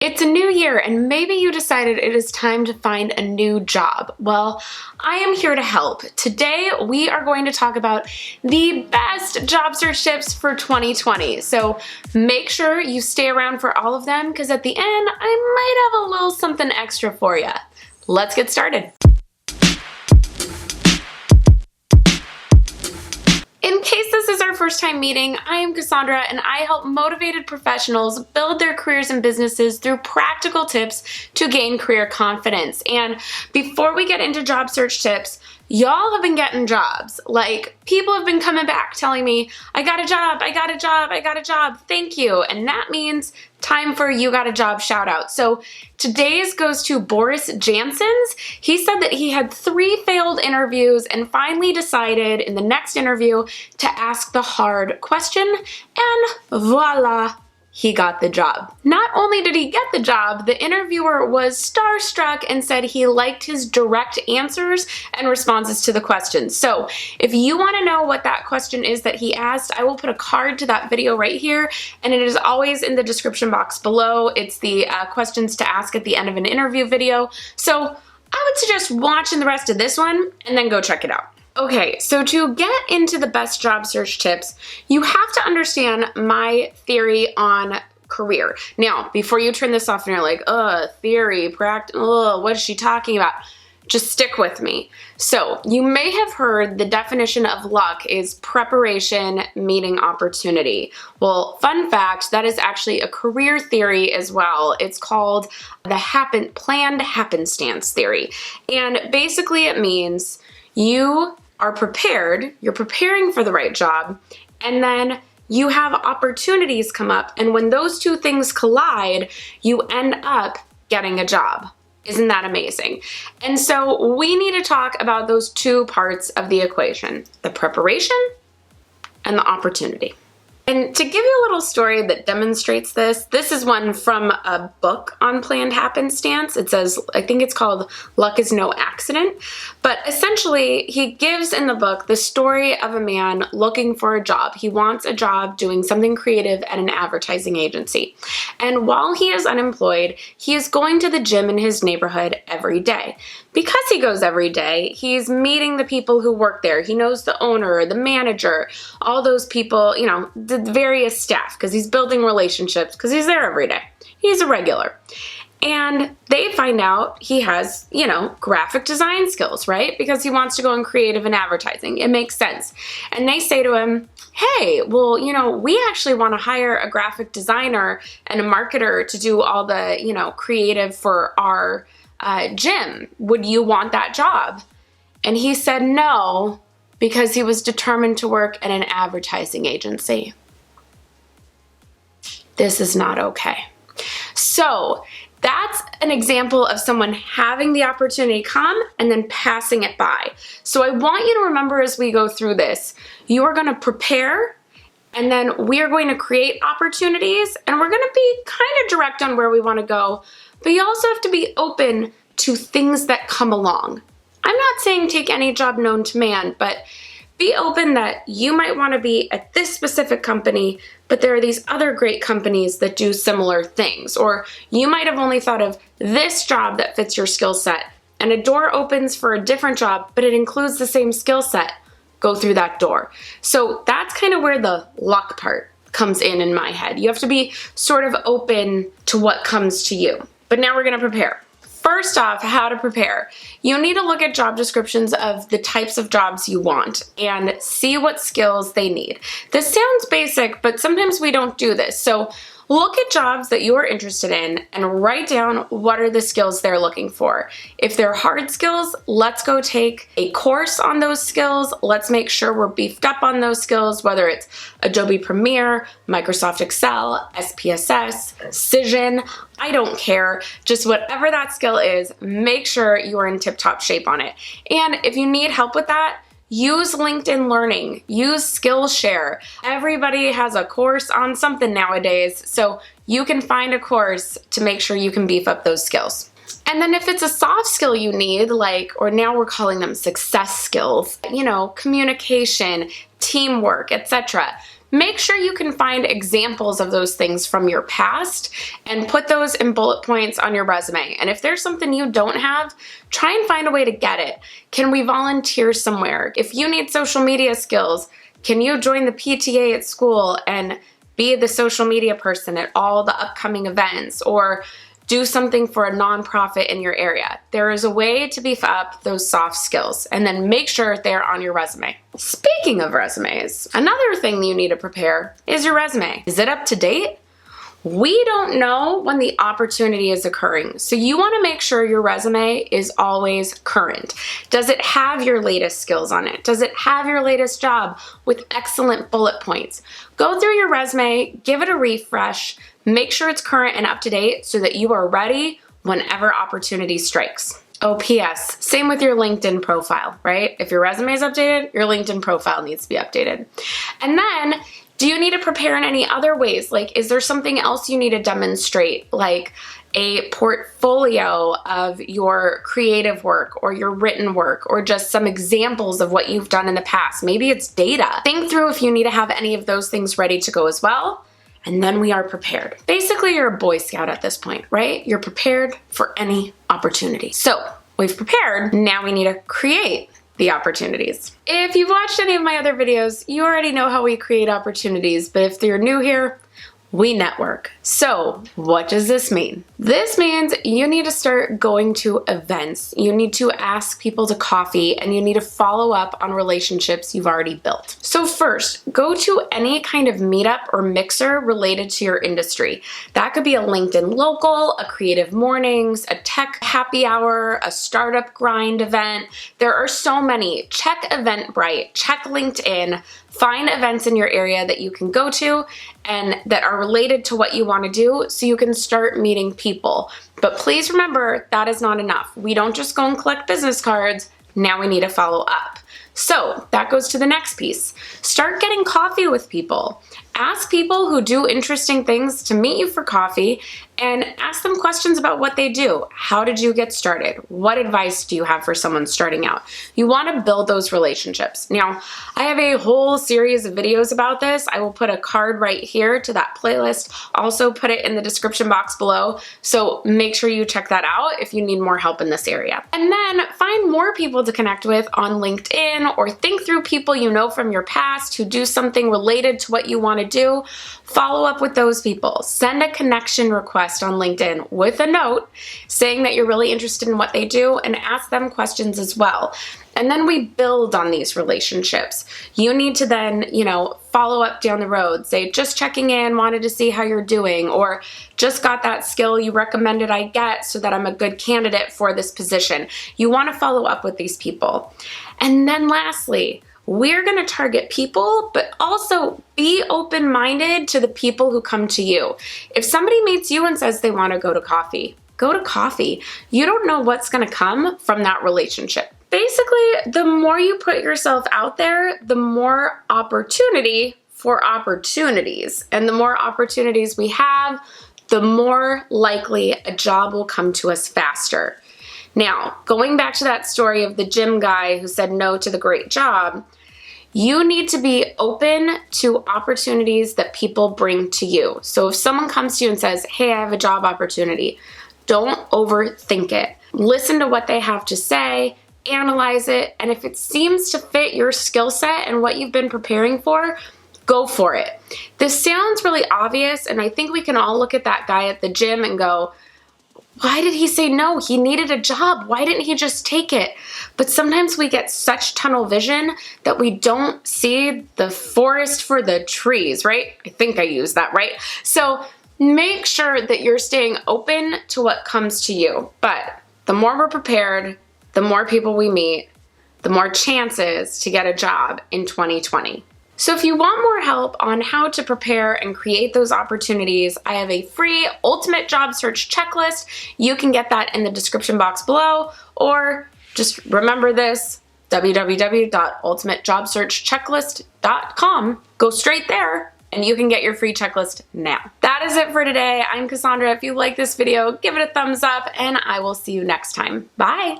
It's a new year and maybe you decided it is time to find a new job. Well, I am here to help. Today we are going to talk about the best job search tips for 2020. So make sure you stay around for all of them because at the end I might have a little something extra for you. Let's get started. In case this is our first time meeting, I am Cassandra and I help motivated professionals build their careers and businesses through practical tips to gain career confidence. And before we get into job search tips, y'all have been getting jobs. Like, people have been coming back telling me, I got a job, I got a job, I got a job, thank you. And that means time for you got a job shout out. So today's goes to Boris Janssens. He said that he had 3 failed interviews and finally decided in the next interview to ask the hard question, and voila, he got the job. Not only did he get the job, the interviewer was starstruck and said he liked his direct answers and responses to the questions. So if you want to know what that question is that he asked, I will put a card to that video right here, and it is always in the description box below. It's the questions to ask at the end of an interview video. So I would suggest watching the rest of this one and then go check it out. Okay, so to get into the best job search tips, you have to understand my theory on career. Now, before you turn this off and you're like, theory, practice, what is she talking about? Just stick with me. So you may have heard the definition of luck is preparation meeting opportunity. Well, fun fact, that is actually a career theory as well. It's called the planned happenstance theory. And basically it means you are prepared, you're preparing for the right job, and then you have opportunities come up, and when those two things collide, you end up getting a job. Isn't that amazing? And so we need to talk about those two parts of the equation, the preparation and the opportunity. And to give you a little story that demonstrates this is one from a book on planned happenstance. It says, I think it's called Luck is No Accident. But essentially, he gives in the book the story of a man looking for a job. He wants a job doing something creative at an advertising agency. And while he is unemployed, he is going to the gym in his neighborhood every day. Because he goes every day, he's meeting the people who work there. He knows the owner, the manager, all those people, you know, the various staff, because he's building relationships, because he's there every day. He's a regular. And they find out he has, you know, graphic design skills, right? Because he wants to go in creative and advertising. It makes sense. And they say to him, hey, well, you know, we actually want to hire a graphic designer and a marketer to do all the, you know, creative for our gym. Would you want that job? And he said no, because he was determined to work at an advertising agency. This is not okay. So that's an example of someone having the opportunity come and then passing it by. So I want you to remember as we go through this, you are going to prepare, and then we are going to create opportunities, and we're going to be kind of direct on where we want to go, but you also have to be open to things that come along. I'm not saying take any job known to man, but be open that you might want to be at this specific company, but there are these other great companies that do similar things. Or you might have only thought of this job that fits your skill set, and a door opens for a different job, but it includes the same skill set. Go through that door. So that's kind of where the luck part comes in my head. You have to be sort of open to what comes to you. But now we're going to prepare. First off, how to prepare. You need to look at job descriptions of the types of jobs you want and see what skills they need. This sounds basic, but sometimes we don't do this. So look at jobs that you are interested in and write down what are the skills they're looking for. If they're hard skills, let's go take a course on those skills. Let's make sure we're beefed up on those skills, whether it's Adobe Premiere, Microsoft Excel, SPSS, Cision, I don't care. Just whatever that skill is, make sure you are in tip-top shape on it. And if you need help with that, use LinkedIn Learning, use Skillshare. Everybody has a course on something nowadays, so you can find a course to make sure you can beef up those skills. And then if it's a soft skill you need, like, or now we're calling them success skills, you know, communication, teamwork, etc., make sure you can find examples of those things from your past and put those in bullet points on your resume. And if there's something you don't have, try and find a way to get it. Can we volunteer somewhere? If you need social media skills, can you join the PTA at school and be the social media person at all the upcoming events, or do something for a nonprofit in your area? There is a way to beef up those soft skills, and then make sure they're on your resume. Speaking of resumes, another thing you need to prepare is your resume. Is it up to date? We don't know when the opportunity is occurring, so you want to make sure your resume is always current. Does it have your latest skills on it? Does it have your latest job with excellent bullet points? Go through your resume, give it a refresh, make sure it's current and up to date so that you are ready whenever opportunity strikes. Oh, P.S. Same with your LinkedIn profile, right? If your resume is updated, your LinkedIn profile needs to be updated. And then, do you need to prepare in any other ways? Like, is there something else you need to demonstrate, like a portfolio of your creative work or your written work, or just some examples of what you've done in the past? Maybe it's data. Think through if you need to have any of those things ready to go as well. And then we are prepared. Basically, you're a Boy Scout at this point, right? You're prepared for any opportunity. So we've prepared, now we need to create the opportunities. If you've watched any of my other videos, you already know how we create opportunities, but if you're new here, we network. So what does this mean? This means you need to start going to events. You need to ask people to coffee, and you need to follow up on relationships you've already built. So first, go to any kind of meetup or mixer related to your industry. That could be a LinkedIn local, a creative mornings, a tech happy hour, a startup grind event. There are so many. Check Eventbrite, check LinkedIn, find events in your area that you can go to and that are related to what you want to do so you can start meeting people. But please remember, that is not enough. We don't just go and collect business cards. Now we need to follow up. So that goes to the next piece. Start getting coffee with people. Ask people who do interesting things to meet you for coffee and ask them questions about what they do. How did you get started? What advice do you have for someone starting out? You want to build those relationships. Now, I have a whole series of videos about this. I will put a card right here to that playlist. Also put it in the description box below. So make sure you check that out if you need more help in this area. And then find more people to connect with on LinkedIn, or think through people you know from your past who do something related to what you want to do. Follow up with those people. Send a connection request on LinkedIn with a note saying that you're really interested in what they do, and ask them questions as well. And then we build on these relationships. You need to then, follow up down the road. Say, just checking in, wanted to see how you're doing, or just got that skill you recommended I get so that I'm a good candidate for this position. You want to follow up with these people. And then lastly, we're going to target people, but also be open-minded to the people who come to you. If somebody meets you and says they want to go to coffee, go to coffee. You don't know what's going to come from that relationship. Basically, the more you put yourself out there, the more opportunity for opportunities. And the more opportunities we have, the more likely a job will come to us faster. Now, going back to that story of the gym guy who said no to the great job, you need to be open to opportunities that people bring to you. So if someone comes to you and says, hey, I have a job opportunity, don't overthink it. Listen to what they have to say, analyze it, and if it seems to fit your skill set and what you've been preparing for, go for it. This sounds really obvious, and I think we can all look at that guy at the gym and go, why did he say no? He needed a job. Why didn't he just take it? But sometimes we get such tunnel vision that we don't see the forest for the trees, right? I think I used that right. So make sure that you're staying open to what comes to you. But the more we're prepared, the more people we meet, the more chances to get a job in 2020. So if you want more help on how to prepare and create those opportunities, I have a free ultimate job search checklist. You can get that in the description box below, or just remember this, www.ultimatejobsearchchecklist.com. Go straight there and you can get your free checklist now. That is it for today. I'm Cassandra. If you like this video, give it a thumbs up, and I will see you next time. Bye.